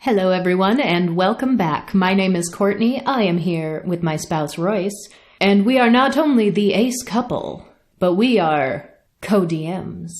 Hello everyone and welcome back. My name is Courtney. I am here with my spouse Royce, and we are not only the ace couple, but we are co-DMs.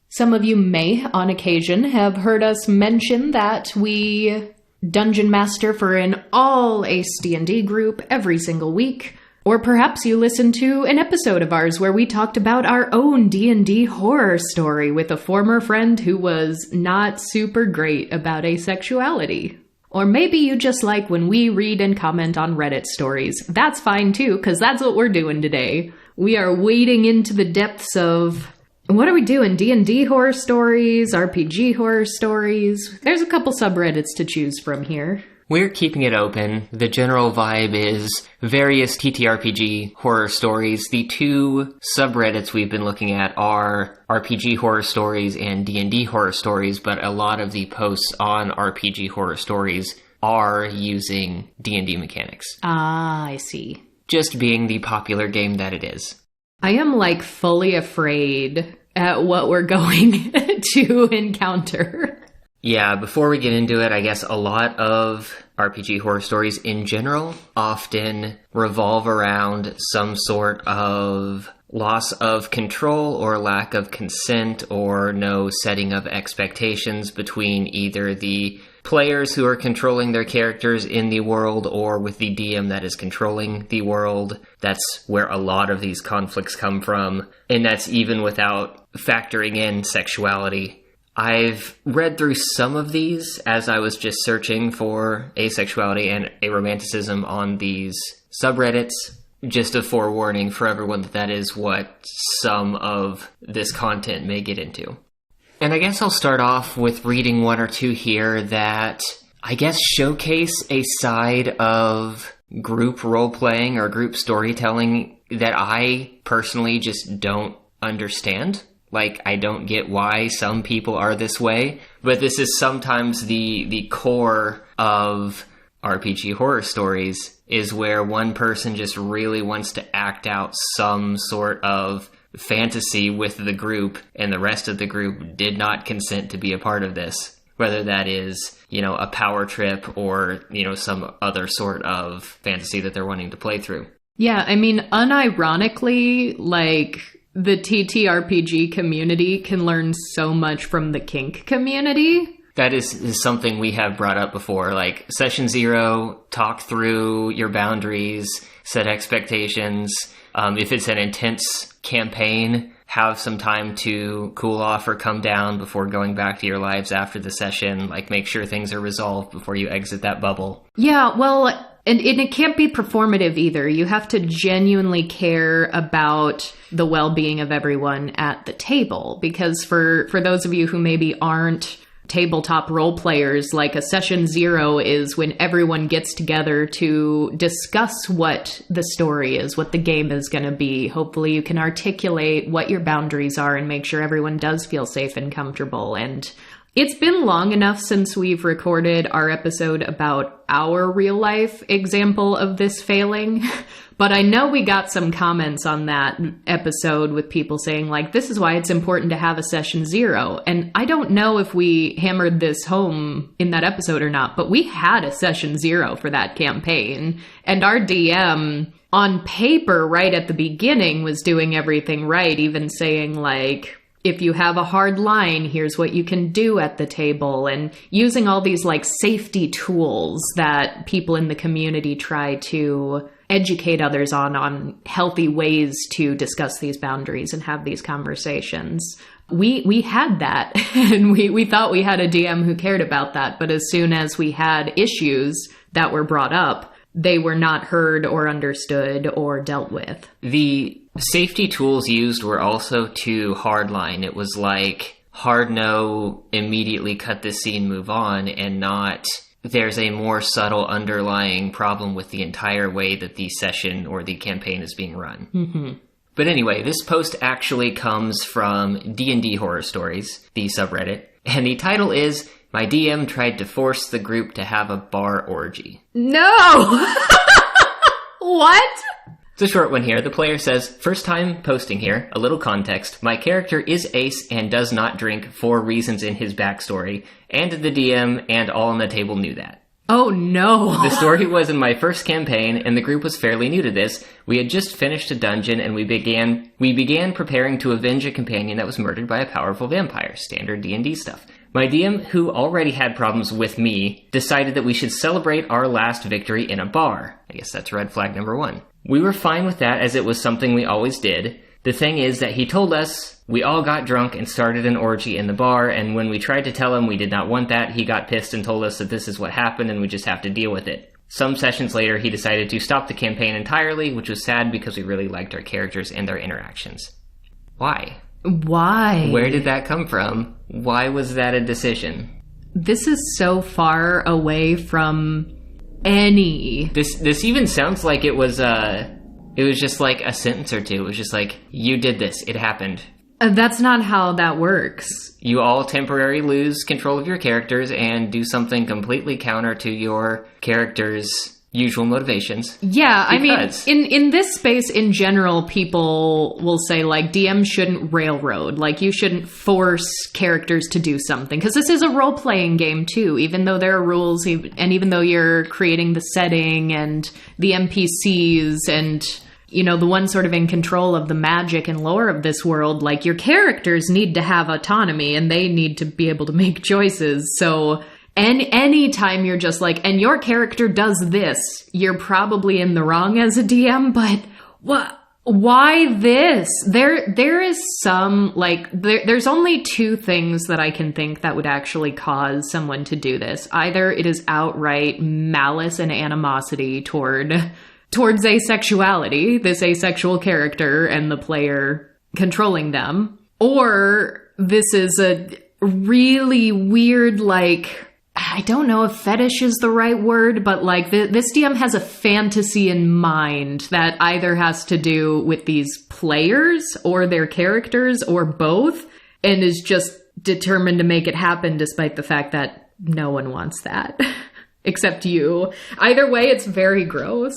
Some of you may, on occasion, have heard us mention that we dungeon master for an all-ace D&D group every single week. Or perhaps you listened to an episode of ours where we talked about our own D&D horror story with a former friend who was not super great about asexuality. Or maybe you just like when we read and comment on Reddit stories. That's fine too, because that's what we're doing today. We are wading into the depths of... what are we doing? D&D horror stories, RPG horror stories. There's a couple subreddits to choose from here. We're keeping it open. The general vibe is various TTRPG horror stories. The two subreddits we've been looking at are RPG horror stories and D&D horror stories, but a lot of the posts on RPG horror stories are using D&D mechanics. Ah, I see. Just being the popular game that it is. I am fully afraid at what we're going to encounter. Yeah, before we get into it, I guess a lot of RPG horror stories in general often revolve around some sort of loss of control or lack of consent or no setting of expectations between either the players who are controlling their characters in the world or with the DM that is controlling the world. That's where a lot of these conflicts come from, and that's even without factoring in sexuality. I've read through some of these as I was just searching for asexuality and aromanticism on these subreddits. Just a forewarning for everyone that is what some of this content may get into. And I guess I'll start off with reading one or two here that I guess showcase a side of group role-playing or group storytelling that I personally just don't understand. I don't get why some people are this way, but this is sometimes the core of RPG horror stories, is where one person just really wants to act out some sort of fantasy with the group, and the rest of the group did not consent to be a part of this. Whether that is, a power trip or, some other sort of fantasy that they're wanting to play through. Yeah, unironically, the TTRPG community can learn so much from the kink community. That is something we have brought up before. Session 0, talk through your boundaries, set expectations. If it's an intense campaign, have some time to cool off or come down before going back to your lives after the session. Make sure things are resolved before you exit that bubble. Yeah, well... And it can't be performative either. You have to genuinely care about the well-being of everyone at the table. Because for those of you who maybe aren't tabletop role players, a session 0 is when everyone gets together to discuss what the story is, what the game is going to be. Hopefully you can articulate what your boundaries are and make sure everyone does feel safe and comfortable. And it's been long enough since we've recorded our episode about our real-life example of this failing, but I know we got some comments on that episode with people saying, this is why it's important to have a session 0, and I don't know if we hammered this home in that episode or not, but we had a session 0 for that campaign, and our DM, on paper, right at the beginning, was doing everything right, even saying, if you have a hard line, here's what you can do at the table, and using all these safety tools that people in the community try to educate others on healthy ways to discuss these boundaries and have these conversations. We had that, and we thought we had a DM who cared about that, but as soon as we had issues that were brought up, they were not heard or understood or dealt with. The safety tools used were also too hardline. It was hard no, immediately cut this scene, move on, and not there's a more subtle underlying problem with the entire way that the session or the campaign is being run. Mm-hmm. But anyway, this post actually comes from D&D Horror Stories, the subreddit, and the title is, "My DM tried to force the group to have a bar orgy." No! What? It's a short one here. The player says, first time posting here, a little context. My character is Ace and does not drink for reasons in his backstory, and the DM and all on the table knew that. Oh no. The story was in my first campaign, and the group was fairly new to this. We had just finished a dungeon, and we began preparing to avenge a companion that was murdered by a powerful vampire. Standard D&D stuff. My DM, who already had problems with me, decided that we should celebrate our last victory in a bar. I guess that's red flag number 1. We were fine with that as it was something we always did. The thing is that he told us we all got drunk and started an orgy in the bar, and when we tried to tell him we did not want that, he got pissed and told us that this is what happened and we just have to deal with it. Some sessions later, he decided to stop the campaign entirely, which was sad because we really liked our characters and their interactions. Why? Why? Where did that come from? Why was that a decision? This is so far away from any. This even sounds like it was just like a sentence or two. It was just like, you did this. It happened. That's not how that works. You all temporarily lose control of your characters and do something completely counter to your character's usual motivations. Yeah, I mean, in this space in general, people will say, like, DMs shouldn't railroad. Like, you shouldn't force characters to do something. Because this is a role-playing game, too. Even though there are rules, and even though you're creating the setting and the NPCs and, you know, the one sort of in control of the magic and lore of this world, like, your characters need to have autonomy, and they need to be able to make choices. So any time you're just like, and your character does this, you're probably in the wrong as a DM, but what? Why this? There is some, like, there's only 2 things that I can think that would actually cause someone to do this. Either it is outright malice and animosity towards asexuality, this asexual character and the player controlling them, or this is a really weird, like, I don't know if fetish is the right word, but like this DM has a fantasy in mind that either has to do with these players or their characters or both, and is just determined to make it happen despite the fact that no one wants that except you. Either way, it's very gross.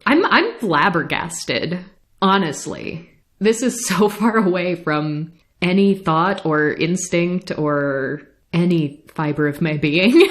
I'm flabbergasted, honestly. This is so far away from any thought or instinct or any fiber of my being.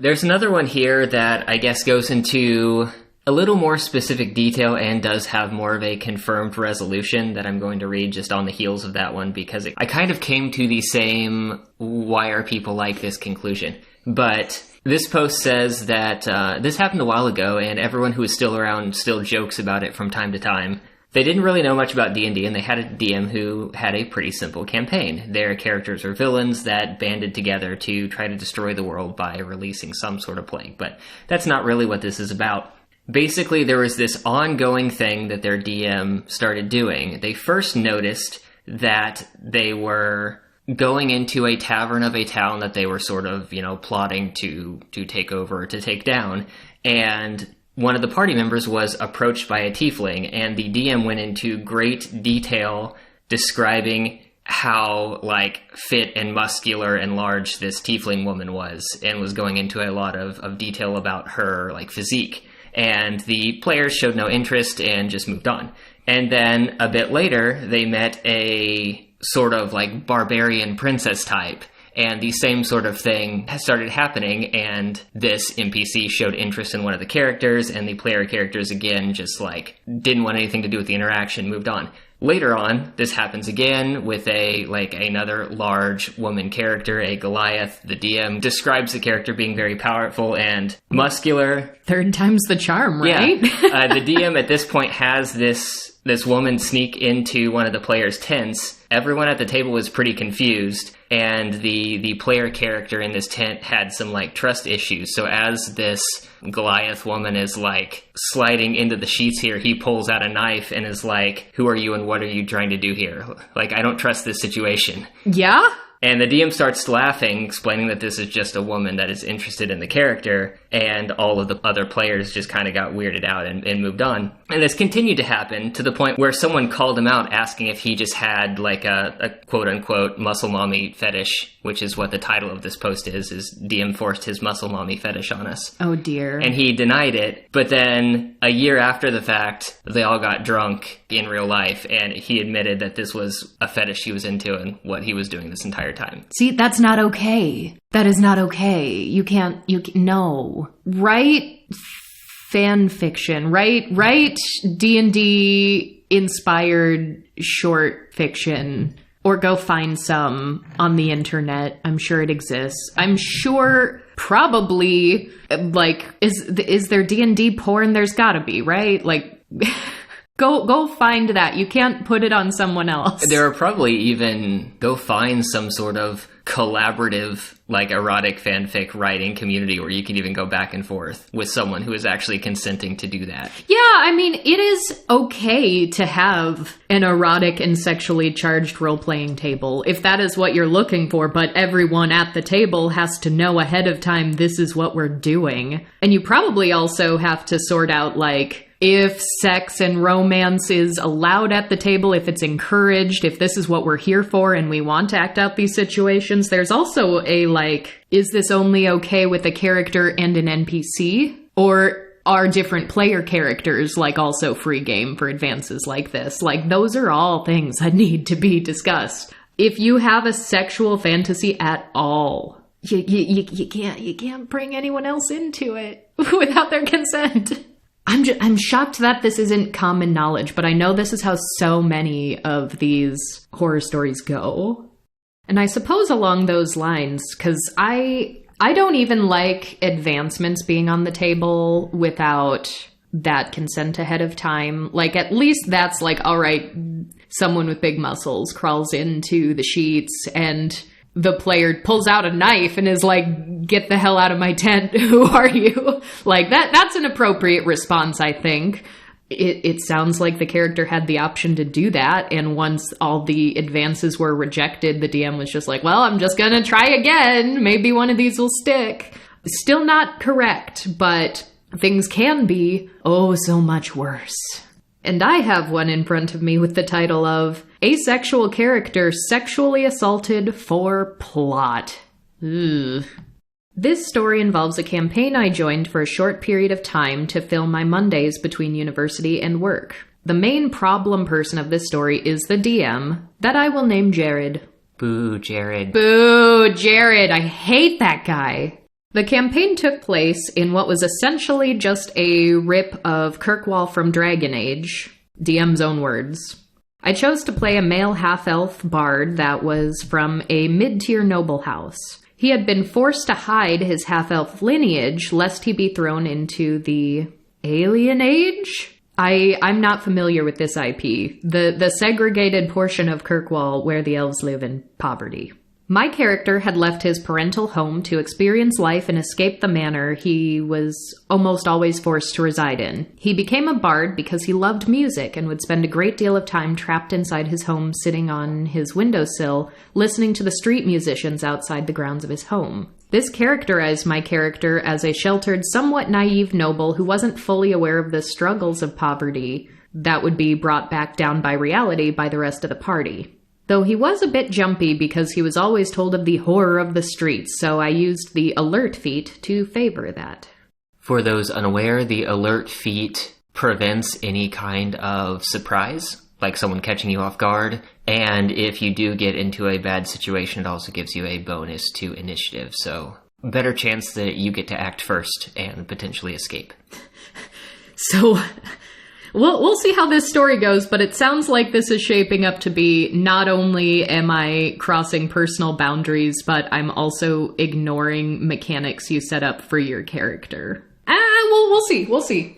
There's another one here that I guess goes into a little more specific detail and does have more of a confirmed resolution that I'm going to read just on the heels of that one, because I kind of came to the same why are people like this conclusion. But this post says that this happened a while ago and everyone who is still around still jokes about it from time to time. They didn't really know much about D&D, and they had a DM who had a pretty simple campaign. Their characters are villains that banded together to try to destroy the world by releasing some sort of plague, but that's not really what this is about. Basically, there was this ongoing thing that their DM started doing. They first noticed that they were going into a tavern of a town that they were sort of, you know, plotting to take over or to take down, and one of the party members was approached by a tiefling, and the DM went into great detail describing how, like, fit and muscular and large this tiefling woman was, and was going into a lot of detail about her, like, physique. And the players showed no interest and just moved on. And then a bit later, they met a sort of, like, barbarian princess type, and the same sort of thing has started happening, and this NPC showed interest in one of the characters, and the player characters, again, just, like, didn't want anything to do with the interaction, moved on. Later on, this happens again with another large woman character, a Goliath. The DM describes the character being very powerful and muscular. 3rd time's the charm, right? Yeah. The DM at this point has this woman sneak into one of the players' tents. Everyone at the table was pretty confused, and the player character in this tent had some, like, trust issues. So as this Goliath woman is, like, sliding into the sheets here, he pulls out a knife and is like, who are you and what are you trying to do here? Like, I don't trust this situation. Yeah? And the DM starts laughing, explaining that this is just a woman that is interested in the character, and all of the other players just kind of got weirded out and moved on. And this continued to happen to the point where someone called him out asking if he just had like a quote-unquote muscle mommy fetish, which is what the title of this post is DM forced his muscle mommy fetish on us. Oh dear. And he denied it, but then a year after the fact, they all got drunk in real life, and he admitted that this was a fetish he was into and what he was doing this entire time. See, that's not okay. That is not okay. No. Write fan fiction. Write D&D inspired short fiction. Or go find some on the internet. I'm sure it exists. I'm sure probably, like, is there D&D porn? There's gotta be, right? Like, go find that. You can't put it on someone else. There are probably even, go find some sort of collaborative, like, erotic fanfic writing community where you can even go back and forth with someone who is actually consenting to do that. Yeah, I mean, it is okay to have an erotic and sexually charged role-playing table if that is what you're looking for, but everyone at the table has to know ahead of time this is what we're doing. And you probably also have to sort out, like, if sex and romance is allowed at the table, if it's encouraged, if this is what we're here for and we want to act out these situations. There's also a, like, is this only okay with a character and an NPC? Or are different player characters, like, also free game for advances like this? Like, those are all things that need to be discussed. If you have a sexual fantasy at all, you can't bring anyone else into it without their consent. I'm shocked that this isn't common knowledge, but I know this is how so many of these horror stories go. And I suppose along those lines, because I don't even like advancements being on the table without that consent ahead of time. Like, at least that's like, all right, someone with big muscles crawls into the sheets and the player pulls out a knife and is like, get the hell out of my tent. Who are you? Like, that's an appropriate response, I think. It sounds like the character had the option to do that. And once all the advances were rejected, the DM was just like, well, I'm just going to try again. Maybe one of these will stick. Still not correct, but things can be, oh, so much worse. And I have one in front of me with the title of Asexual Character Sexually Assaulted for Plot. Ugh. This story involves a campaign I joined for a short period of time to fill my Mondays between university and work. The main problem person of this story is the DM, that I will name Jared. Boo, Jared. Boo, Jared. I hate that guy. The campaign took place in what was essentially just a rip of Kirkwall from Dragon Age, DM's own words. I chose to play a male half-elf bard that was from a mid-tier noble house. He had been forced to hide his half-elf lineage lest he be thrown into the Alien Age? I'm not familiar with this IP. The segregated portion of Kirkwall where the elves live in poverty. My character had left his parental home to experience life and escape the manor he was almost always forced to reside in. He became a bard because he loved music and would spend a great deal of time trapped inside his home sitting on his windowsill, listening to the street musicians outside the grounds of his home. This characterized my character as a sheltered, somewhat naive noble who wasn't fully aware of the struggles of poverty that would be brought back down by reality by the rest of the party. Though he was a bit jumpy because he was always told of the horror of the streets, so I used the alert feat to favor that. For those unaware, the alert feat prevents any kind of surprise, like someone catching you off guard, and if you do get into a bad situation, it also gives you a bonus to initiative, so better chance that you get to act first and potentially escape. So we'll see how this story goes, but it sounds like this is shaping up to be not only am I crossing personal boundaries, but I'm also ignoring mechanics you set up for your character. We'll see.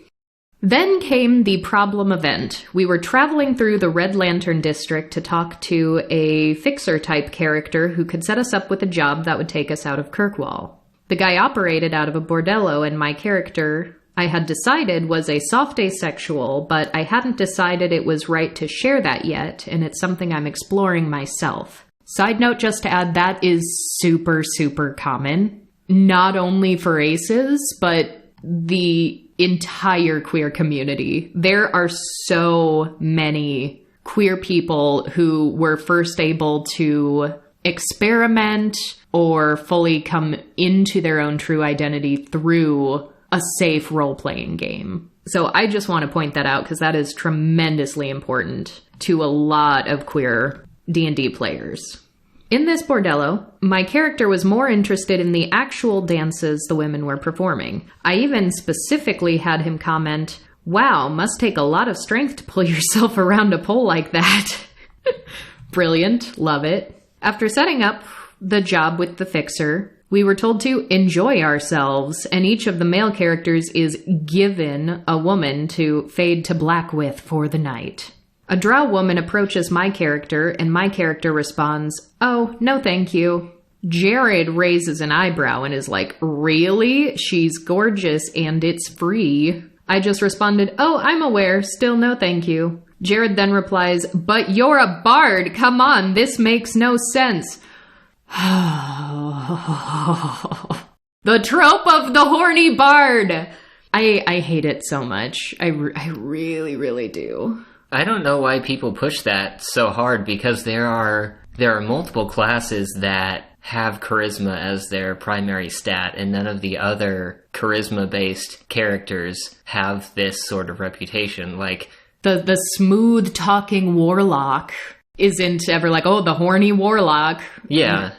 Then came the problem event. We were traveling through the Red Lantern District to talk to a fixer-type character who could set us up with a job that would take us out of Kirkwall. The guy operated out of a bordello, and my character, I had decided, was a soft asexual, but I hadn't decided it was right to share that yet, and it's something I'm exploring myself. Side note, just to add, that is super, super common. Not only for aces, but the entire queer community. There are so many queer people who were first able to experiment or fully come into their own true identity through a safe role-playing game. So I just want to point that out because that is tremendously important to a lot of queer D&D players. In this bordello, my character was more interested in the actual dances the women were performing. I even specifically had him comment, "Wow, must take a lot of strength to pull yourself around a pole like that." Brilliant. Love it. After setting up the job with the fixer, we were told to enjoy ourselves, and each of the male characters is given a woman to fade to black with for the night. A drow woman approaches my character, and my character responds, "Oh, no thank you." Jared raises an eyebrow and is like, "Really? She's gorgeous and it's free." I just responded, "Oh, I'm aware. Still no thank you." Jared then replies, "But you're a bard. Come on, this makes no sense." The trope of the horny bard. I hate it so much. I really, really do. I don't know why people push that so hard, because there are multiple classes that have charisma as their primary stat, and none of the other charisma-based characters have this sort of reputation. Like the smooth-talking warlock isn't ever like, "Oh, the horny warlock." Yeah.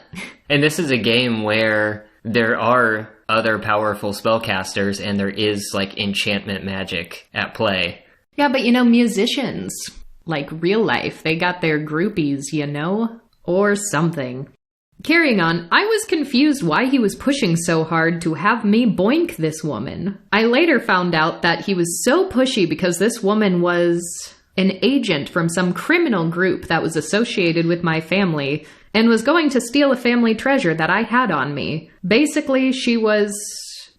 And this is a game where there are other powerful spellcasters and there is like enchantment magic at play. Yeah, but musicians, like real life, they got their groupies, or something. Carrying on, I was confused why he was pushing so hard to have me boink this woman. I later found out that he was so pushy because this woman was an agent from some criminal group that was associated with my family and was going to steal a family treasure that I had on me. Basically, she was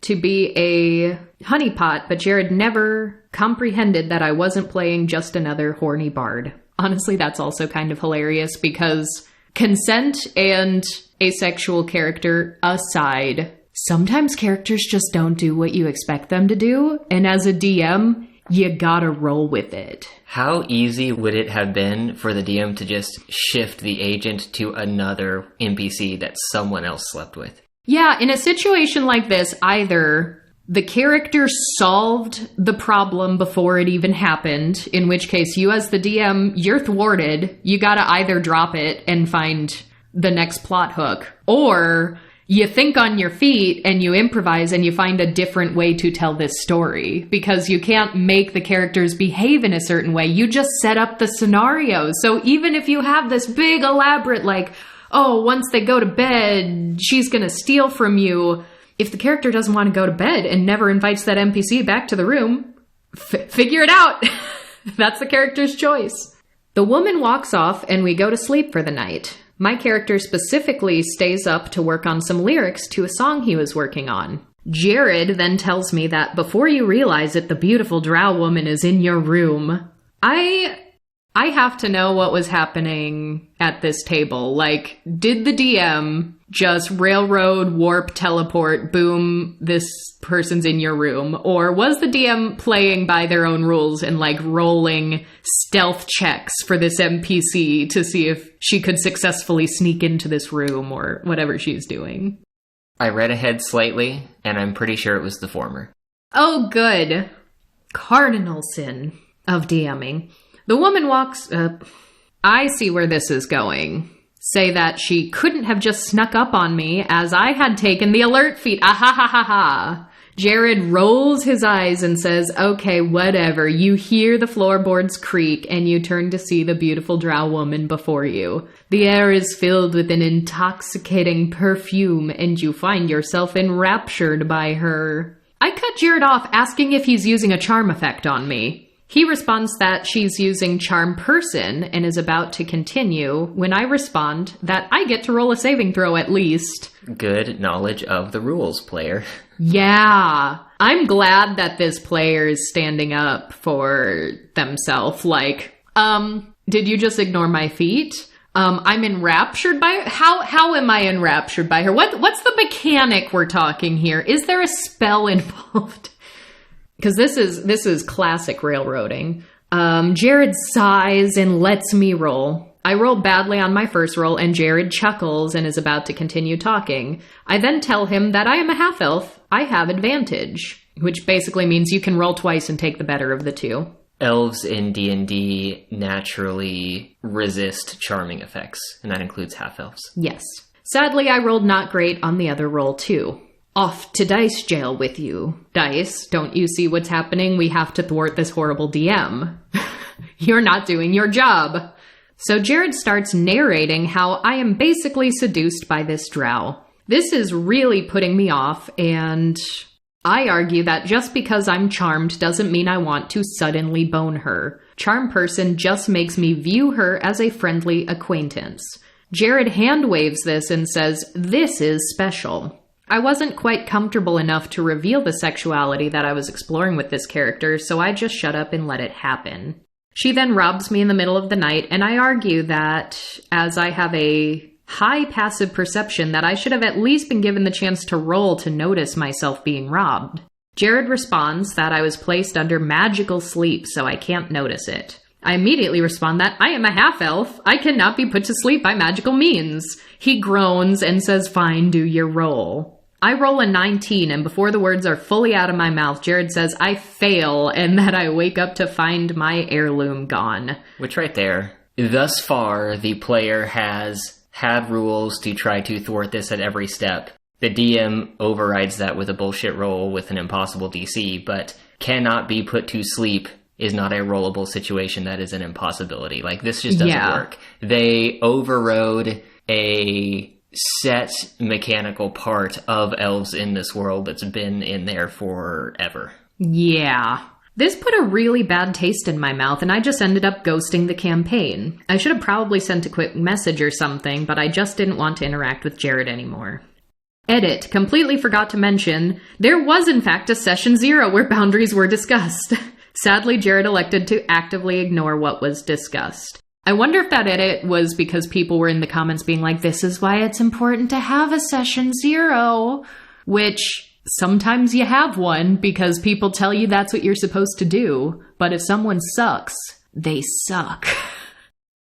to be a honeypot, but Jared never comprehended that I wasn't playing just another horny bard. Honestly, that's also kind of hilarious because consent and asexual character aside, sometimes characters just don't do what you expect them to do, and as a DM, you gotta roll with it. How easy would it have been for the DM to just shift the agent to another NPC that someone else slept with? Yeah, in a situation like this, either the character solved the problem before it even happened, in which case you as the DM, you're thwarted. You gotta either drop it and find the next plot hook, or you think on your feet and you improvise and you find a different way to tell this story, because you can't make the characters behave in a certain way. You just set up the scenario. So even if you have this big elaborate, like, oh, once they go to bed, she's gonna steal from you. If the character doesn't want to go to bed and never invites that NPC back to the room, figure it out. That's the character's choice. The woman walks off and we go to sleep for the night. My character specifically stays up to work on some lyrics to a song he was working on. Jared then tells me that before you realize it, the beautiful drow woman is in your room. I have to know what was happening at this table. Like, did the DM just railroad, warp, teleport, boom, this person's in your room? Or was the DM playing by their own rules and like rolling stealth checks for this NPC to see if she could successfully sneak into this room or whatever she's doing? I read ahead slightly, and I'm pretty sure it was the former. Oh, good. Cardinal sin of DMing. The woman walks up. I see where this is going. Say that she couldn't have just snuck up on me as I had taken the alert feat. Ah ha ha ha ha. Jared rolls his eyes and says, okay, whatever. You hear the floorboards creak and you turn to see the beautiful drow woman before you. The air is filled with an intoxicating perfume and you find yourself enraptured by her. I cut Jared off asking if he's using a charm effect on me. He responds that she's using Charm Person and is about to continue when I respond that I get to roll a saving throw at least. Good knowledge of the rules, player. Yeah. I'm glad that this player is standing up for themselves. Like, did you just ignore my feat? I'm enraptured by her. How am I enraptured by her? What's the mechanic we're talking here? Is there a spell involved? Because this is classic railroading. Jared sighs and lets me roll. I roll badly on my first roll, and Jared chuckles and is about to continue talking. I then tell him that I am a half-elf. I have advantage, which basically means you can roll twice and take the better of the two. Elves in D&D naturally resist charming effects, and that includes half-elves. Yes. Sadly, I rolled not great on the other roll, too. Off to dice jail with you. Dice, don't you see what's happening? We have to thwart this horrible DM. You're not doing your job. So Jared starts narrating how I am basically seduced by this drow. This is really putting me off, and I argue that just because I'm charmed doesn't mean I want to suddenly bone her. Charm person just makes me view her as a friendly acquaintance. Jared hand waves this and says, "This is special." I wasn't quite comfortable enough to reveal the sexuality that I was exploring with this character, so I just shut up and let it happen. She then robs me in the middle of the night, and I argue that, as I have a high passive perception, that I should have at least been given the chance to roll to notice myself being robbed. Jared responds that I was placed under magical sleep, so I can't notice it. I immediately respond that I am a half-elf. I cannot be put to sleep by magical means. He groans and says, "Fine, do your roll." I roll a 19, and before the words are fully out of my mouth, Jared says I fail and that I wake up to find my heirloom gone. Which right there, thus far, the player has had rules to try to thwart this at every step. The DM overrides that with a bullshit roll with an impossible DC, but cannot be put to sleep is not a rollable situation. That is an impossibility. Like, this just doesn't work. They overrode a set mechanical part of elves in this world that's been in there forever. Yeah. This put a really bad taste in my mouth, and I just ended up ghosting the campaign. I should have probably sent a quick message or something, but I just didn't want to interact with Jared anymore. Edit. Completely forgot to mention, there was in fact a session 0 where boundaries were discussed. Sadly, Jared elected to actively ignore what was discussed. I wonder if that edit was because people were in the comments being like, this is why it's important to have a session 0, which sometimes you have one because people tell you that's what you're supposed to do. But if someone sucks, they suck.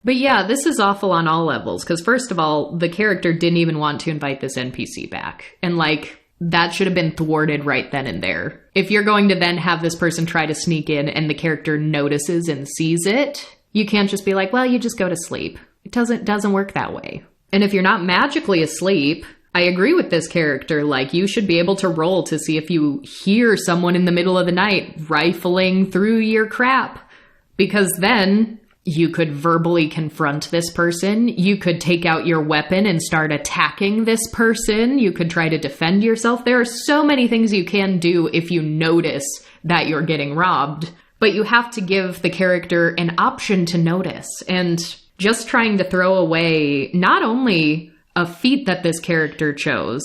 But yeah, this is awful on all levels, because first of all, the character didn't even want to invite this NPC back. And like, that should have been thwarted right then and there. If you're going to then have this person try to sneak in and the character notices and sees it, you can't just be like, well, you just go to sleep. It doesn't work that way. And if you're not magically asleep, I agree with this character. Like, you should be able to roll to see if you hear someone in the middle of the night rifling through your crap. Because then you could verbally confront this person. You could take out your weapon and start attacking this person. You could try to defend yourself. There are so many things you can do if you notice that you're getting robbed. But you have to give the character an option to notice. And just trying to throw away not only a feat that this character chose,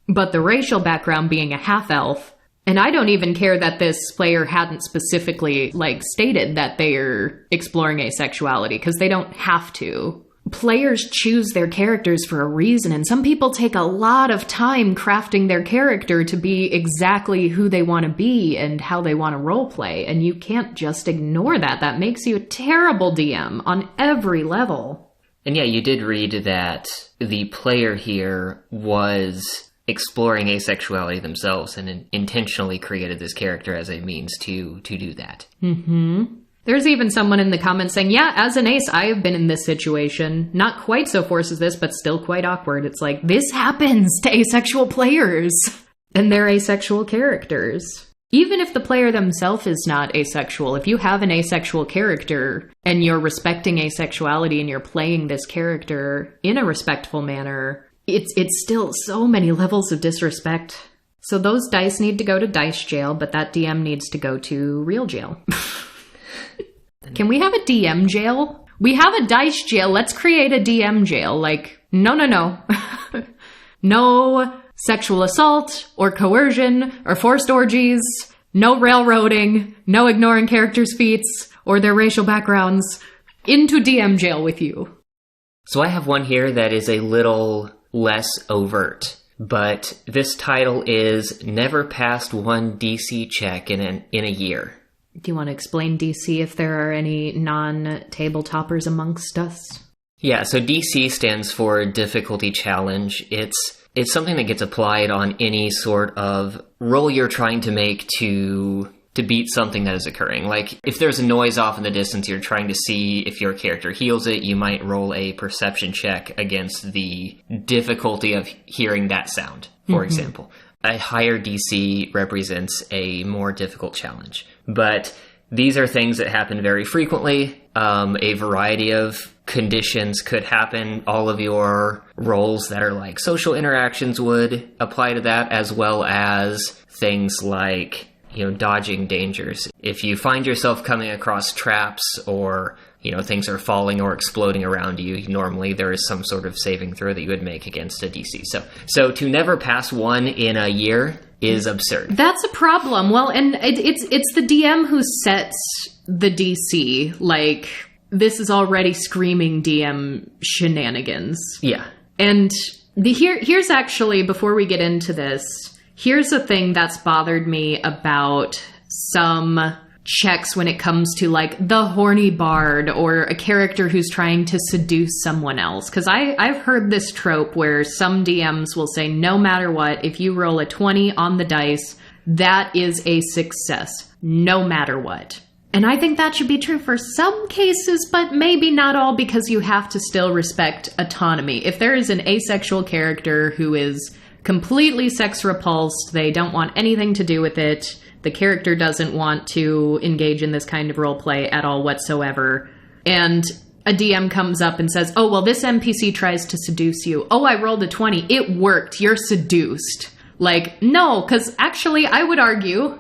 but the racial background being a half-elf. And I don't even care that this player hadn't specifically, stated that they're exploring asexuality, because they don't have to. Players choose their characters for a reason, and some people take a lot of time crafting their character to be exactly who they want to be and how they want to roleplay, and you can't just ignore that. That makes you a terrible DM on every level. And yeah, you did read that the player here was exploring asexuality themselves and intentionally created this character as a means to do that. Mm-hmm. There's even someone in the comments saying, yeah, as an ace, I have been in this situation. Not quite so forced as this, but still quite awkward. It's like, this happens to asexual players. And they're asexual characters. Even if the player themselves is not asexual, if you have an asexual character and you're respecting asexuality and you're playing this character in a respectful manner, it's still so many levels of disrespect. So those dice need to go to dice jail, but that DM needs to go to real jail. Can we have a DM jail? We have a dice jail. Let's create a DM jail. No. No sexual assault or coercion or forced orgies. No railroading. No ignoring characters' feats or their racial backgrounds. Into DM jail with you. So I have one here that is a little less overt, but this title is Never Passed One DC Check in a Year. Do you want to explain DC if there are any non-tabletoppers amongst us? Yeah, so DC stands for Difficulty Challenge. It's something that gets applied on any sort of roll you're trying to make to beat something that is occurring. Like, if there's a noise off in the distance, you're trying to see if your character heals it, you might roll a perception check against the difficulty of hearing that sound, for example. A higher DC represents a more difficult challenge. But these are things that happen very frequently. A variety of conditions could happen. All of your roles that are like social interactions would apply to that, as well as things like, dodging dangers. If you find yourself coming across traps or, things are falling or exploding around you, normally there is some sort of saving throw that you would make against a DC. So to never pass one in a year is absurd. That's a problem. Well, and it's the DM who sets the DC. Like, this is already screaming DM shenanigans. Yeah. And here's actually, before we get into this, here's a thing that's bothered me about some checks when it comes to, like, the horny bard or a character who's trying to seduce someone else. Because I've heard this trope where some DMs will say, no matter what, if you roll a 20 on the dice, that is a success, no matter what. And I think that should be true for some cases, but maybe not all, because you have to still respect autonomy. If there is an asexual character who is completely sex repulsed, they don't want anything to do with it, the character doesn't want to engage in this kind of role play at all whatsoever, and a DM comes up and says, oh, well, this NPC tries to seduce you. Oh, I rolled a 20. It worked. You're seduced. Like, no, because actually I would argue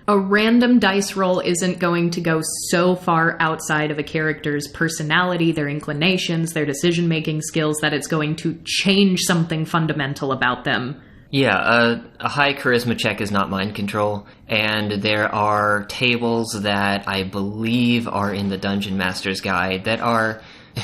a random dice roll isn't going to go so far outside of a character's personality, their inclinations, their decision-making skills, that it's going to change something fundamental about them. Yeah, a high charisma check is not mind control, and there are tables that I believe are in the Dungeon Master's Guide that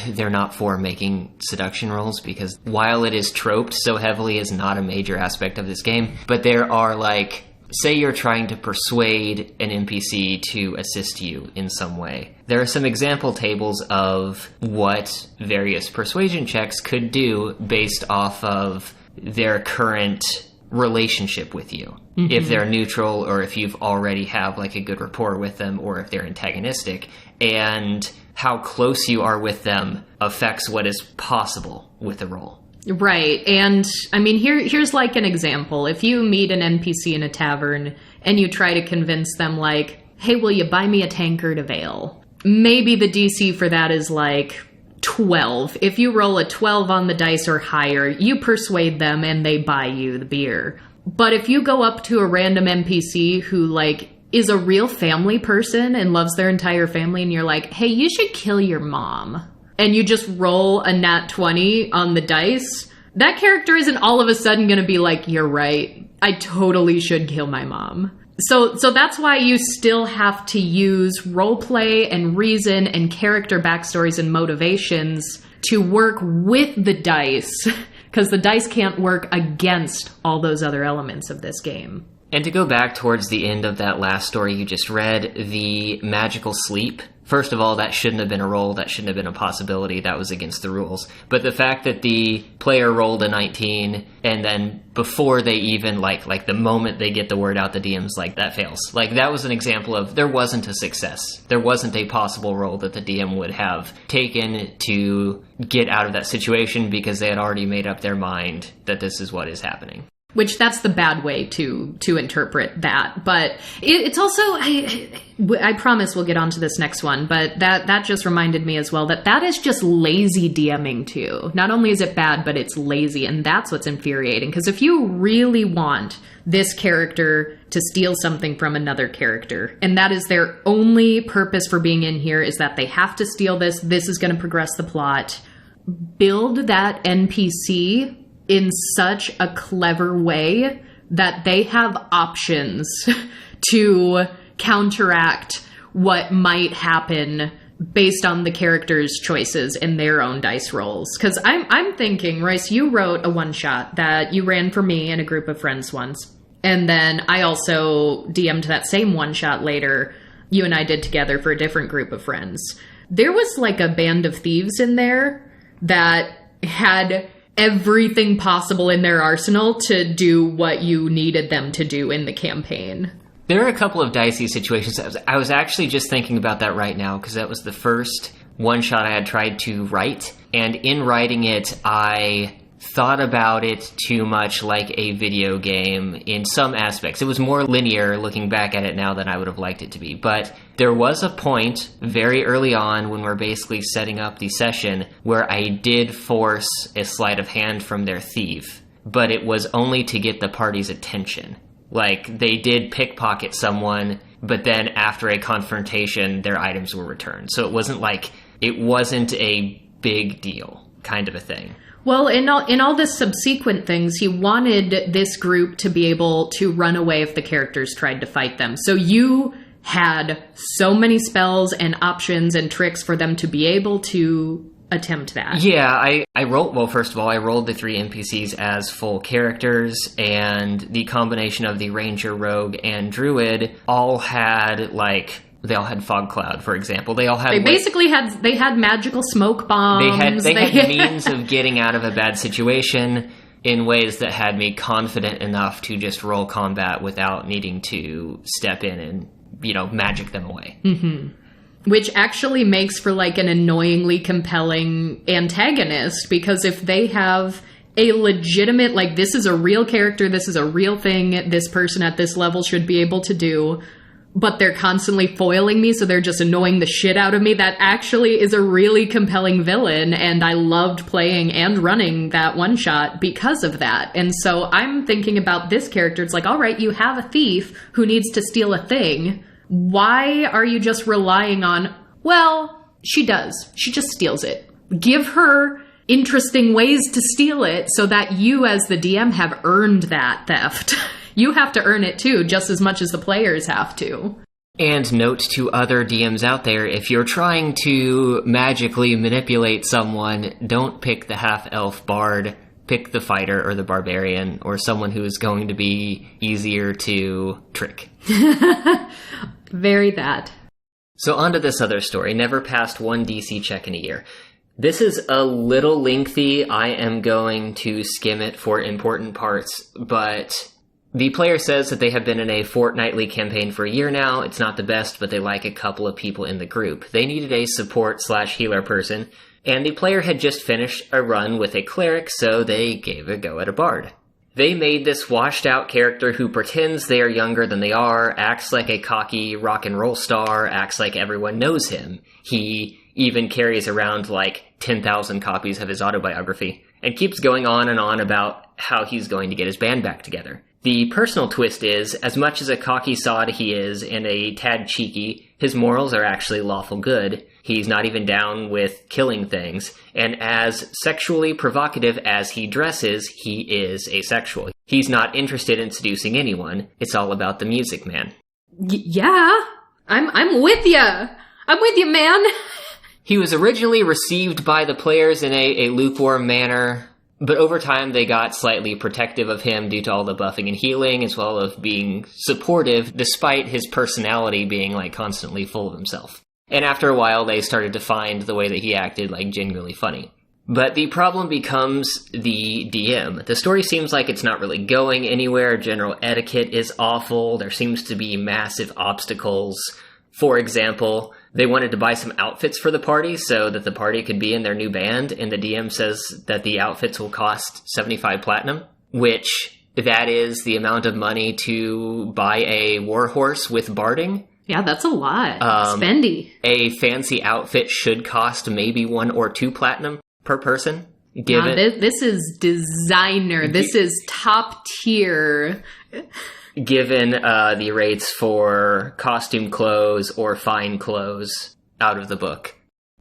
they're not for making seduction rolls, because while it is troped so heavily, is not a major aspect of this game, but there are, like, say you're trying to persuade an NPC to assist you in some way. There are some example tables of what various persuasion checks could do based off of their current relationship with you. Mm-hmm. If they're neutral, or if you've already have like a good rapport with them, or if they're antagonistic, and how close you are with them affects what is possible with the roll. Right. And I mean, here's like an example. If you meet an NPC in a tavern and you try to convince them, like, hey, will you buy me a tankard of ale? Maybe the DC for that is like 12. If you roll a 12 on the dice or higher, you persuade them and they buy you the beer. But if you go up to a random NPC who, like, is a real family person and loves their entire family, and you're like, hey, you should kill your mom, and you just roll a nat 20 on the dice, that character isn't all of a sudden going to be like, you're right, I totally should kill my mom. So that's why you still have to use roleplay and reason and character backstories and motivations to work with the dice, because the dice can't work against all those other elements of this game. And to go back towards the end of that last story you just read, the magical sleep, first of all, that shouldn't have been a roll, that shouldn't have been a possibility, that was against the rules. But the fact that the player rolled a 19, and then before they even, like the moment they get the word out, the DM's like, that fails. Like, that was an example of, there wasn't a success. There wasn't a possible roll that the DM would have taken to get out of that situation, because they had already made up their mind that this is what is happening. Which, that's the bad way to interpret that. But it's also, I promise we'll get onto this next one, but that just reminded me as well that is just lazy DMing too. Not only is it bad, but it's lazy, and that's what's infuriating. Because if you really want this character to steal something from another character, and that is their only purpose for being in here, is that they have to steal this is going to progress the plot, build that NPC in such a clever way that they have options to counteract what might happen based on the characters' choices and their own dice rolls. Because I'm thinking, Royce, you wrote a one-shot that you ran for me and a group of friends once. And then I also DM'd that same one-shot later. You and I did together for a different group of friends. There was like a band of thieves in there that had everything possible in their arsenal to do what you needed them to do in the campaign. There are a couple of dicey situations. I was actually just thinking about that right now, because that was the first one-shot I had tried to write. And in writing it, I thought about it too much like a video game in some aspects. It was more linear looking back at it now than I would have liked it to be. But there was a point very early on when we're basically setting up the session where I did force a sleight of hand from their thief. But it was only to get the party's attention. Like, they did pickpocket someone, but then after a confrontation, their items were returned. So it wasn't a big deal kind of a thing. Well, in all the subsequent things, he wanted this group to be able to run away if the characters tried to fight them. So you had so many spells and options and tricks for them to be able to attempt that. Yeah, I rolled, well, first of all, I rolled the 3 NPCs as full characters, and the combination of the Ranger, Rogue, and Druid all had, like... They all had fog cloud, for example. They had magical smoke bombs. They had means of getting out of a bad situation in ways that had me confident enough to just roll combat without needing to step in and, magic them away. Mm-hmm. Which actually makes for like an annoyingly compelling antagonist, because if they have a legitimate, like, this is a real character, this is a real thing this person at this level should be able to do, but they're constantly foiling me, so they're just annoying the shit out of me. That actually is a really compelling villain, and I loved playing and running that one-shot because of that. And so I'm thinking about this character. It's like, all right, you have a thief who needs to steal a thing. Why are you just relying on, well, she does. She just steals it. Give her interesting ways to steal it so that you, as the DM, have earned that theft. You have to earn it too, just as much as the players have to. And note to other DMs out there, if you're trying to magically manipulate someone, don't pick the half-elf bard. Pick the fighter or the barbarian or someone who is going to be easier to trick. Very that. So on to this other story. Never passed 1 DC check in a year. This is a little lengthy. I am going to skim it for important parts, but... The player says that they have been in a fortnightly campaign for a year now. It's not the best, but they like a couple of people in the group. They needed a support/healer person, and the player had just finished a run with a cleric, so they gave a go at a bard. They made this washed-out character who pretends they are younger than they are, acts like a cocky rock and roll star, acts like everyone knows him. He even carries around like 10,000 copies of his autobiography, and keeps going on and on about how he's going to get his band back together. The personal twist is, as much as a cocky sod he is and a tad cheeky, his morals are actually lawful good. He's not even down with killing things. And as sexually provocative as he dresses, he is asexual. He's not interested in seducing anyone. It's all about the music, man. Yeah, I'm with ya. I'm with you, man. He was originally received by the players in a lukewarm manner, but over time they got slightly protective of him due to all the buffing and healing, as well as being supportive, despite his personality being like constantly full of himself. And after a while they started to find the way that he acted like genuinely funny. But the problem becomes the DM. The story seems like it's not really going anywhere. General etiquette is awful. There seems to be massive obstacles. For example, they wanted to buy some outfits for the party so that the party could be in their new band, and the DM says that the outfits will cost 75 platinum, which that is the amount of money to buy a warhorse with barding. Yeah, that's a lot. Spendy. A fancy outfit should cost maybe 1 or 2 platinum per person. This is designer. This is top tier. Given the rates for costume clothes or fine clothes out of the book.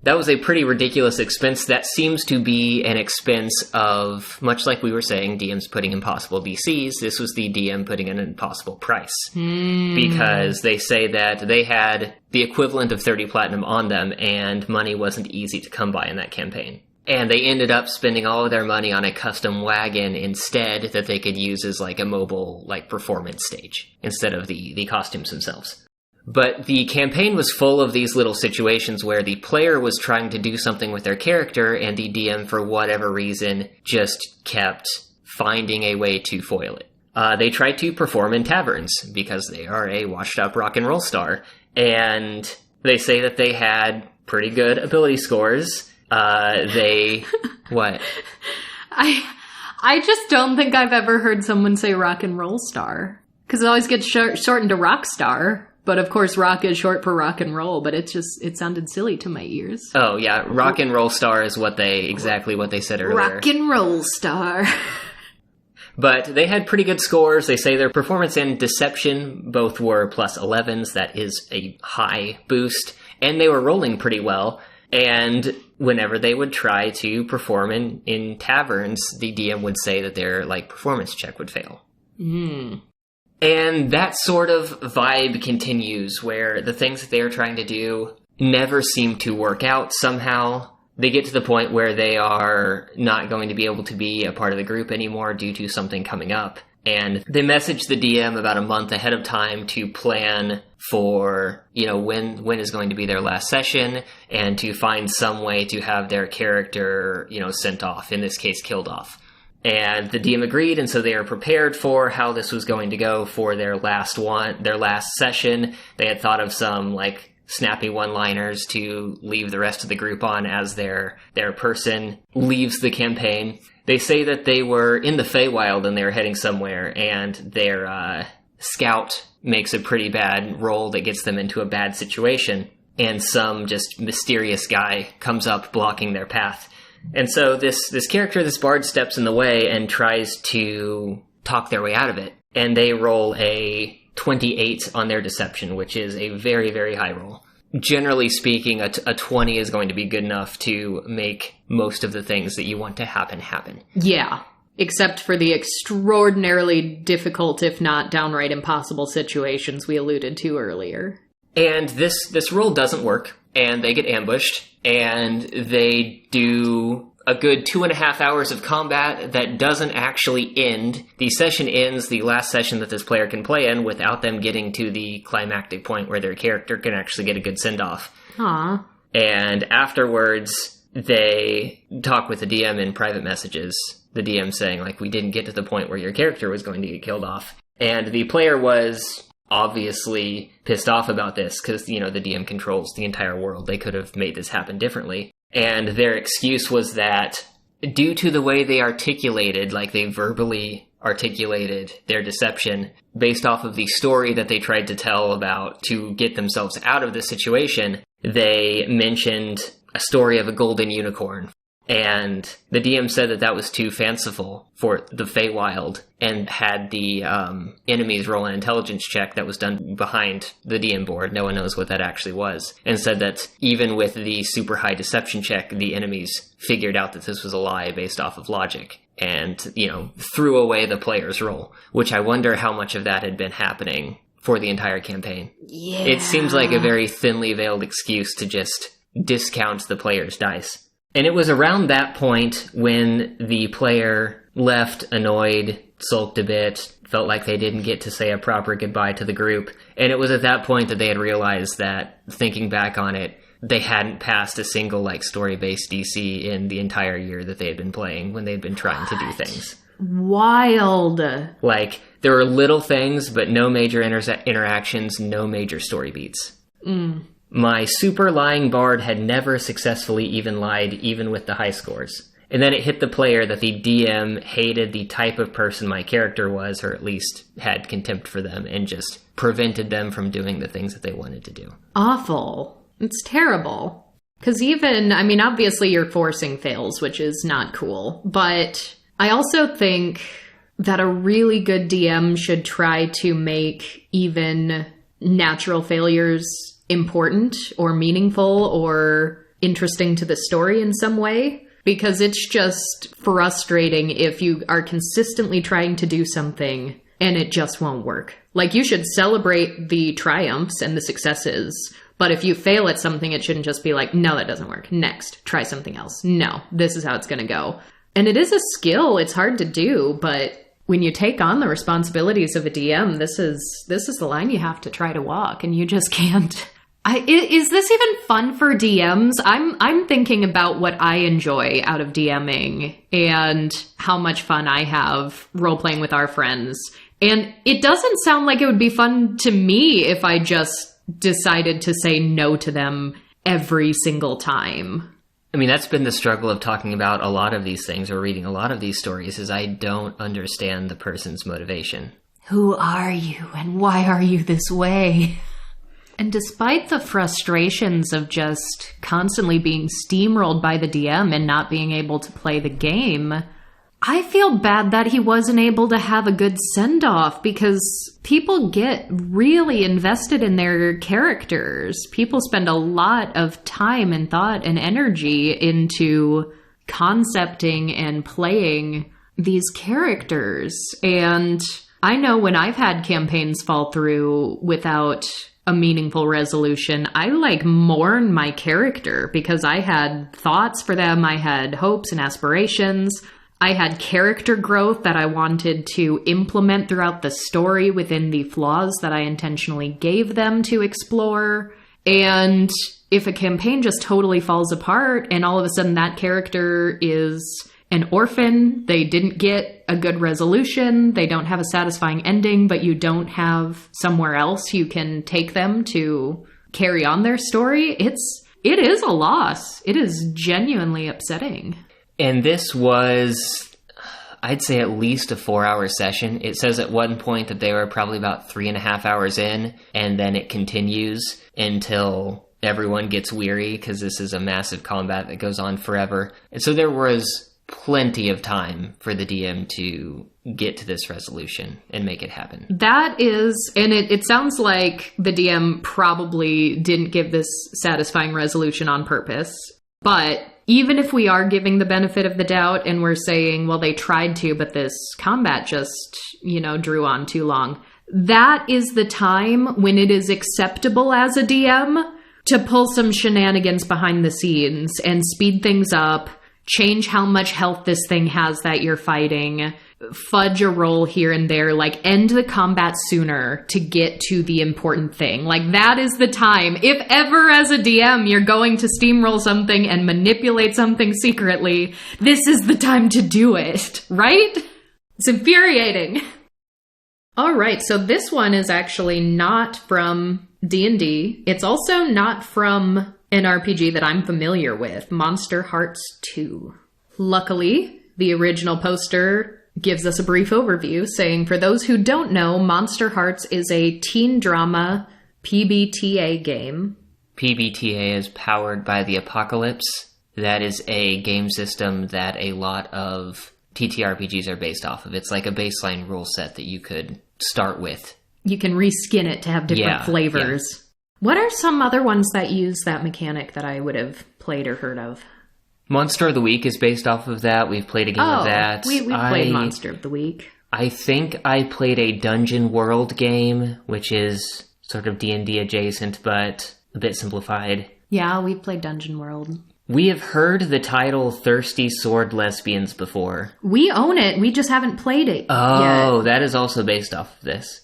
That was a pretty ridiculous expense. That seems to be an expense of, much like we were saying, DMs putting impossible DCs, this was the DM putting an impossible price. Because they say that they had the equivalent of 30 platinum on them, and money wasn't easy to come by in that campaign. And they ended up spending all of their money on a custom wagon instead that they could use as like a mobile like performance stage instead of the costumes themselves. But the campaign was full of these little situations where the player was trying to do something with their character and the DM, for whatever reason, just kept finding a way to foil it. They tried to perform in taverns because they are a washed-up rock and roll star. And they say that they had pretty good ability scores. What? I just don't think I've ever heard someone say rock and roll star. Because it always gets shortened to rock star. But of course, rock is short for rock and roll, but it sounded silly to my ears. Oh, yeah. Rock and roll star is exactly what they said earlier. Rock and roll star. But they had pretty good scores. They say their performance and deception both were plus 11s. That is a high boost. And they were rolling pretty well. And whenever they would try to perform in taverns, the DM would say that their performance check would fail. And that sort of vibe continues, where the things that they are trying to do never seem to work out somehow. They get to the point where they are not going to be able to be a part of the group anymore due to something coming up. And they message the DM about a month ahead of time to plan for, when is going to be their last session, and to find some way to have their character, sent off, in this case, killed off. And the DM agreed, and so they are prepared for how this was going to go for their last session. They had thought of some, snappy one-liners to leave the rest of the group on as their person leaves the campaign. They say that they were in the Feywild and they were heading somewhere, and their scout makes a pretty bad roll that gets them into a bad situation, and some just mysterious guy comes up blocking their path. And so this character, this bard, steps in the way and tries to talk their way out of it. And they roll a 28 on their deception, which is a very, very high roll. Generally speaking, a 20 is going to be good enough to make most of the things that you want to happen. Yeah, except for the extraordinarily difficult, if not downright impossible situations we alluded to earlier. And this roll doesn't work, and they get ambushed. And they do a good 2.5 hours of combat that doesn't actually end. The session ends, the last session that this player can play in, without them getting to the climactic point where their character can actually get a good send-off. Aww. And afterwards, they talk with the DM in private messages. The DM saying, we didn't get to the point where your character was going to get killed off. And the player was obviously pissed off about this because, the DM controls the entire world. They could have made this happen differently. And their excuse was that due to the way they articulated, they verbally articulated their deception based off of the story that they tried to tell about to get themselves out of this situation, they mentioned a story of a golden unicorn. And the DM said that was too fanciful for the Feywild, and had the enemies roll an intelligence check that was done behind the DM board. No one knows what that actually was. And said that even with the super high deception check, the enemies figured out that this was a lie based off of logic, and, threw away the player's roll, which I wonder how much of that had been happening for the entire campaign. Yeah. It seems like a very thinly veiled excuse to just discount the player's dice. And it was around that point when the player left annoyed, sulked a bit, felt like they didn't get to say a proper goodbye to the group. And it was at that point that they had realized that, thinking back on it, they hadn't passed a single story-based DC in the entire year that they had been playing when they'd been trying to do things. Wild. There were little things, but no major interactions, no major story beats. My super lying bard had never successfully even lied, even with the high scores. And then it hit the player that the DM hated the type of person my character was, or at least had contempt for them, and just prevented them from doing the things that they wanted to do. Awful. It's terrible. Because obviously you're forcing fails, which is not cool. But I also think that a really good DM should try to make even natural failures important or meaningful or interesting to the story in some way, because it's just frustrating if you are consistently trying to do something and it just won't work. Like, you should celebrate the triumphs and the successes, but if you fail at something, it shouldn't just be like, no, that doesn't work. Next, try something else. No, this is how it's going to go. And it is a skill. It's hard to do, but when you take on the responsibilities of a DM, this is the line you have to try to walk, and you just can't. Is this even fun for DMs? I'm thinking about what I enjoy out of DMing and how much fun I have role-playing with our friends. And it doesn't sound like it would be fun to me if I just decided to say no to them every single time. I mean, that's been the struggle of talking about a lot of these things or reading a lot of these stories, is I don't understand the person's motivation. Who are you and why are you this way? And despite the frustrations of just constantly being steamrolled by the DM and not being able to play the game, I feel bad that he wasn't able to have a good send-off, because people get really invested in their characters. People spend a lot of time and thought and energy into concepting and playing these characters. And I know when I've had campaigns fall through without a meaningful resolution, I mourn my character, because I had thoughts for them, I had hopes and aspirations. I had character growth that I wanted to implement throughout the story within the flaws that I intentionally gave them to explore. And if a campaign just totally falls apart and all of a sudden that character is an orphan, they didn't get a good resolution, they don't have a satisfying ending, but you don't have somewhere else you can take them to carry on their story, it is a loss. It is genuinely upsetting. And this was, I'd say, at least a 4-hour session. It says at one point that they were probably about 3.5 hours in, and then it continues until everyone gets weary, because this is a massive combat that goes on forever. And so there was plenty of time for the DM to get to this resolution and make it happen. That is, and it sounds like the DM probably didn't give this satisfying resolution on purpose, but even if we are giving the benefit of the doubt and we're saying, well, they tried to, but this combat just, drew on too long, that is the time when it is acceptable as a DM to pull some shenanigans behind the scenes and speed things up, change how much health this thing has that you're fighting, fudge a roll here and there, end the combat sooner to get to the important thing. That is the time. If ever as a DM you're going to steamroll something and manipulate something secretly, this is the time to do it, right? It's infuriating. All right, so this one is actually not from D&D. It's also not from an RPG that I'm familiar with, Monster Hearts 2. Luckily, the original poster gives us a brief overview saying, for those who don't know, Monster Hearts is a teen drama PBTA game. PBTA is powered by the Apocalypse. That is a game system that a lot of TTRPGs are based off of. It's like a baseline rule set that you could start with. You can reskin it to have different flavors. Yeah. What are some other ones that use that mechanic that I would have played or heard of? Monster of the Week is based off of that. We've played a game of that. We played Monster of the Week. I think I played a Dungeon World game, which is sort of D&D adjacent, but a bit simplified. Yeah, we played Dungeon World. We have heard the title Thirsty Sword Lesbians before. We own it. We just haven't played it yet. That is also based off of this.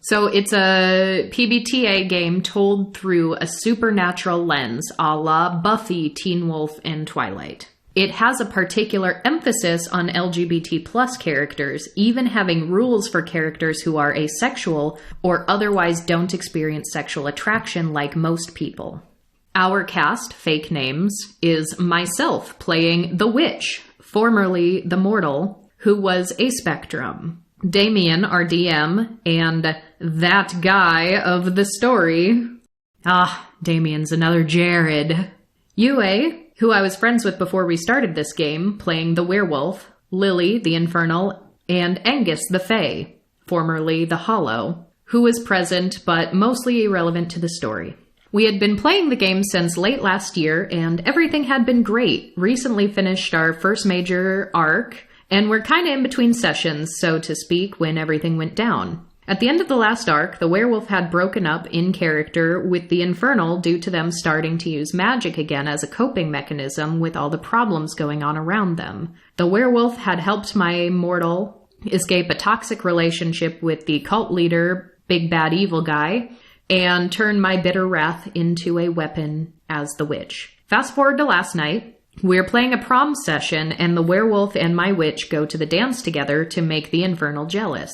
So it's a PBTA game told through a supernatural lens, a la Buffy, Teen Wolf, and Twilight. It has a particular emphasis on LGBT plus characters, even having rules for characters who are asexual or otherwise don't experience sexual attraction like most people. Our cast, fake names, is myself playing the Witch, formerly the Mortal, who was a Spectrum. Damien, our DM, and that guy of the story. Damien's another Jared. Yue, who I was friends with before we started this game, playing the Werewolf, Lily, the Infernal, and Angus, the Fae, formerly the Hollow, who was present but mostly irrelevant to the story. We had been playing the game since late last year, and everything had been great. Recently finished our first major arc, and we're kind of in between sessions, so to speak, when everything went down. At the end of the last arc, the werewolf had broken up in character with the Infernal due to them starting to use magic again as a coping mechanism with all the problems going on around them. The werewolf had helped my mortal escape a toxic relationship with the cult leader, Big Bad Evil Guy, and turn my bitter wrath into a weapon as the witch. Fast forward to last night. We're playing a prom session, and the werewolf and my witch go to the dance together to make the Infernal jealous.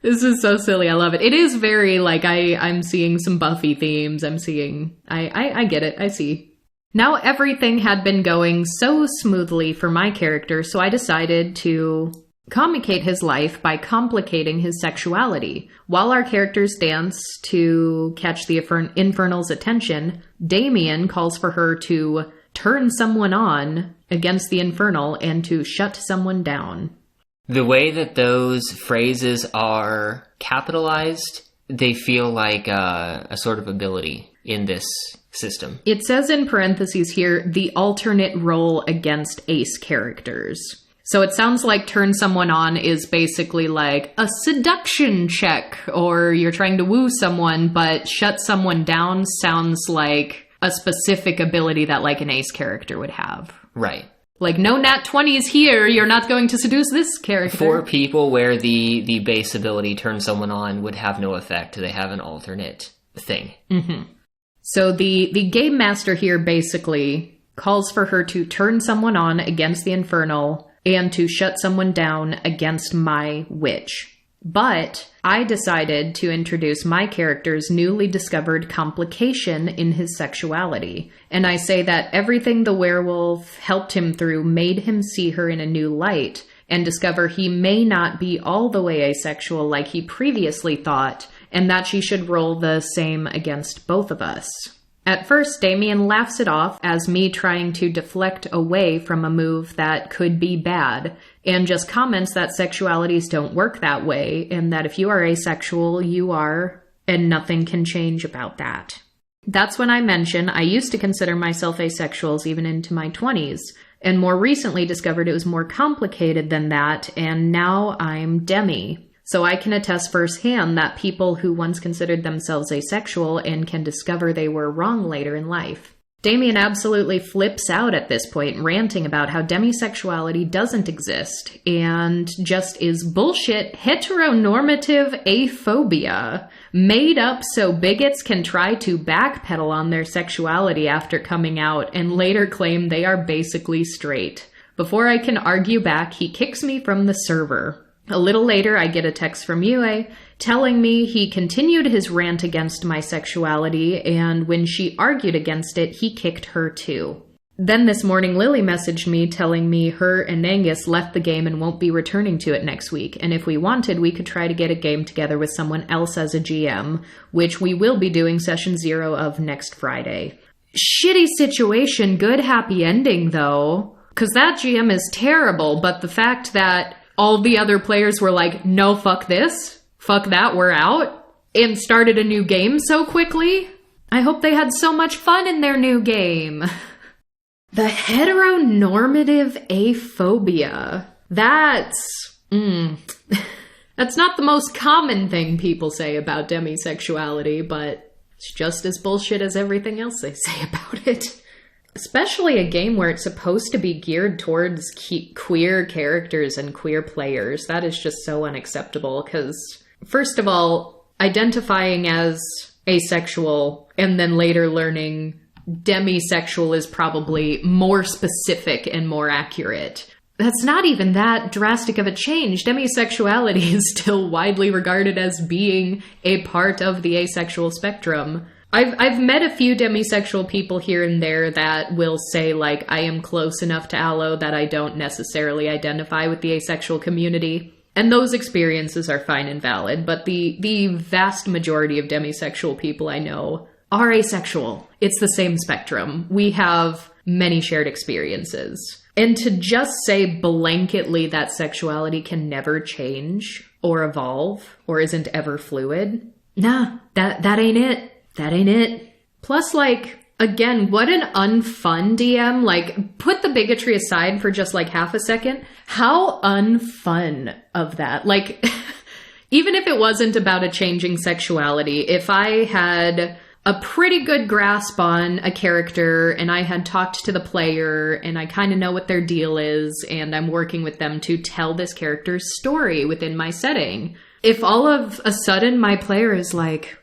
This is so silly. I love it. It is very, like, I'm seeing some Buffy themes. I get it. I see. Now everything had been going so smoothly for my character, so I decided to complicate his life by complicating his sexuality. While our characters dance to catch the Infernal's attention, Damien calls for her to turn someone on against the Infernal and to shut someone down. The way that those phrases are capitalized, they feel like a sort of ability in this system. It says in parentheses here, the alternate role against ace characters. So it sounds like turn someone on is basically like a seduction check, or you're trying to woo someone, but shut someone down sounds like a specific ability that like an ace character would have. Right. Like, no nat 20s here, you're not going to seduce this character. For people where the base ability turn someone on would have no effect, they have an alternate thing. Mm-hmm. So the game master here basically calls for her to turn someone on against the Infernal and to shut someone down against my witch. But I decided to introduce my character's newly discovered complication in his sexuality. And I say that everything the werewolf helped him through made him see her in a new light and discover he may not be all the way asexual like he previously thought, and that she should roll the same against both of us. At first, Damien laughs it off as me trying to deflect away from a move that could be bad, and just comments that sexualities don't work that way, and that if you are asexual, you are, and nothing can change about that. That's when I mention I used to consider myself asexual even into my 20s, and more recently discovered it was more complicated than that, and now I'm demi. So I can attest firsthand that people who once considered themselves asexual and can discover they were wrong later in life. Damien absolutely flips out at this point, ranting about how demisexuality doesn't exist and just is bullshit heteronormative aphobia, made up so bigots can try to backpedal on their sexuality after coming out and later claim they are basically straight. Before I can argue back, he kicks me from the server. A little later, I get a text from Yue telling me he continued his rant against my sexuality, and when she argued against it, he kicked her too. Then this morning, Lily messaged me telling me her and Angus left the game and won't be returning to it next week, and if we wanted, we could try to get a game together with someone else as a GM, which we will be doing session 0 of next Friday. Shitty situation, good happy ending though, because that GM is terrible, but the fact that all the other players were like, no, fuck this, fuck that, we're out, and started a new game so quickly. I hope they had so much fun in their new game. The heteronormative aphobia. That's not the most common thing people say about demisexuality, but it's just as bullshit as everything else they say about it. Especially a game where it's supposed to be geared towards queer characters and queer players. That is just so unacceptable because, first of all, identifying as asexual and then later learning demisexual is probably more specific and more accurate. That's not even that drastic of a change. Demisexuality is still widely regarded as being a part of the asexual spectrum. I've met a few demisexual people here and there that will say, like, I am close enough to allo that I don't necessarily identify with the asexual community. And those experiences are fine and valid, but the vast majority of demisexual people I know are asexual. It's the same spectrum. We have many shared experiences. And to just say blanketly that sexuality can never change or evolve or isn't ever fluid, nah, that ain't it. that ain't it. Plus, like, again, what an unfun DM. Like, put the bigotry aside for just like half a second. How unfun of that. Like, even if it wasn't about a changing sexuality, if I had a pretty good grasp on a character and I had talked to the player and I kind of know what their deal is and I'm working with them to tell this character's story within my setting. If all of a sudden my player is like,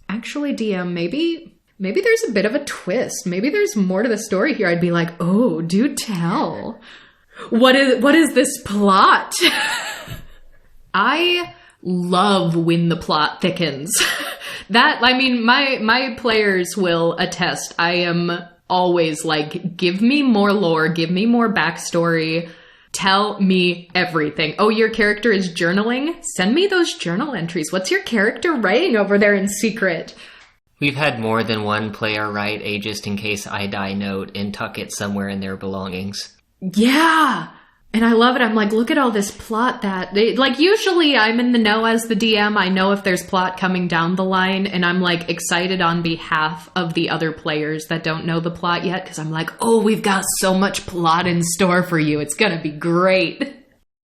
actually, DM, maybe there's a bit of a twist. Maybe there's more to the story here. I'd be like, oh, do tell. What is this plot? I love when the plot thickens. My players will attest. I am always like, give me more lore, give me more backstory, tell me everything. Oh, your character is journaling? Send me those journal entries. What's your character writing over there in secret? We've had more than one player write a just in case I die note and tuck it somewhere in their belongings. Yeah! And I love it. I'm like, look at all this plot that... Like, usually I'm in the know as the DM. I know if there's plot coming down the line, and I'm, like, excited on behalf of the other players that don't know the plot yet, because I'm like, oh, we've got so much plot in store for you. It's gonna be great.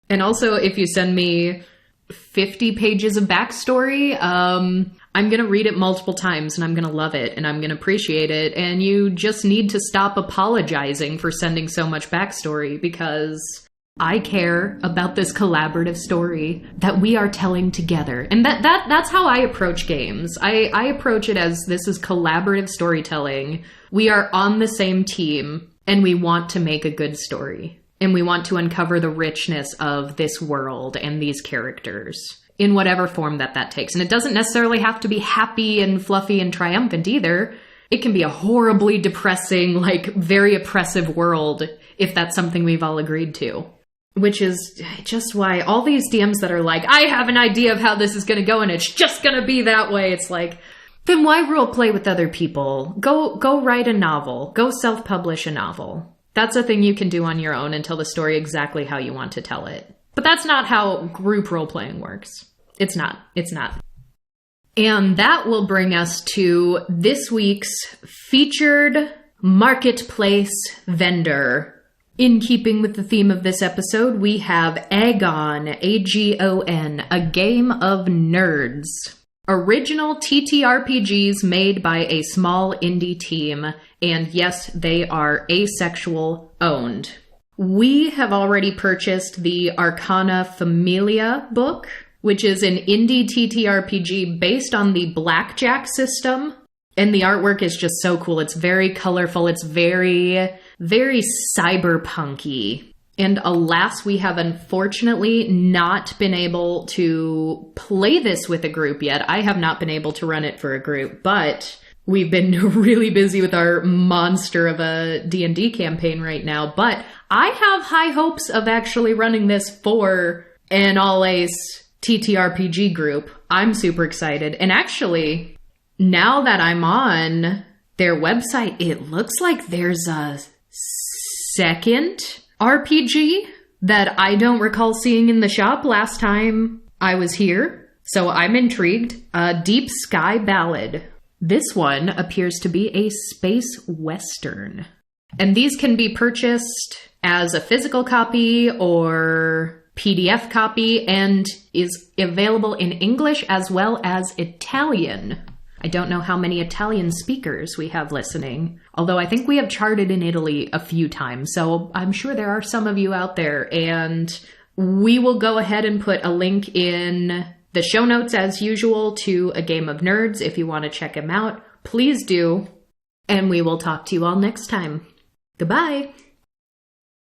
And also, if you send me 50 pages of backstory, I'm gonna read it multiple times, and I'm gonna love it, and I'm gonna appreciate it, and you just need to stop apologizing for sending so much backstory, because I care about this collaborative story that we are telling together. And that's how I approach games. I approach it as this is collaborative storytelling. We are on the same team, and we want to make a good story. And we want to uncover the richness of this world and these characters in whatever form that takes. And it doesn't necessarily have to be happy and fluffy and triumphant either. It can be a horribly depressing, like, very oppressive world if that's something we've all agreed to. Which is just why all these DMs that are like, I have an idea of how this is going to go and it's just going to be that way. It's like, then why role play with other people? Go write a novel. Go self-publish a novel. That's a thing you can do on your own and tell the story exactly how you want to tell it. But that's not how group role-playing works. It's not. And that will bring us to this week's featured marketplace vendor. In keeping with the theme of this episode, we have AGON, A-G-O-N, a game of nerds. Original TTRPGs made by a small indie team, and yes, they are asexual owned. We have already purchased the Arcana Familia book, which is an indie TTRPG based on the Blackjack system. And the artwork is just so cool. It's very colorful. It's very, very cyberpunky. And alas, we have unfortunately not been able to play this with a group yet. I have not been able to run it for a group, but we've been really busy with our monster of a D&D campaign right now. But I have high hopes of actually running this for an all-ace TTRPG group. I'm super excited. And actually, now that I'm on their website, it looks like there's a second RPG that I don't recall seeing in the shop last time I was here. So I'm intrigued. Deep Sky Ballad. This one appears to be a space western. And these can be purchased as a physical copy or PDF copy and is available in English as well as Italian. I don't know how many Italian speakers we have listening, although I think we have charted in Italy a few times, so I'm sure there are some of you out there, and we will go ahead and put a link in the show notes as usual to A Game of Nerds if you want to check them out. Please do, and we will talk to you all next time. Goodbye!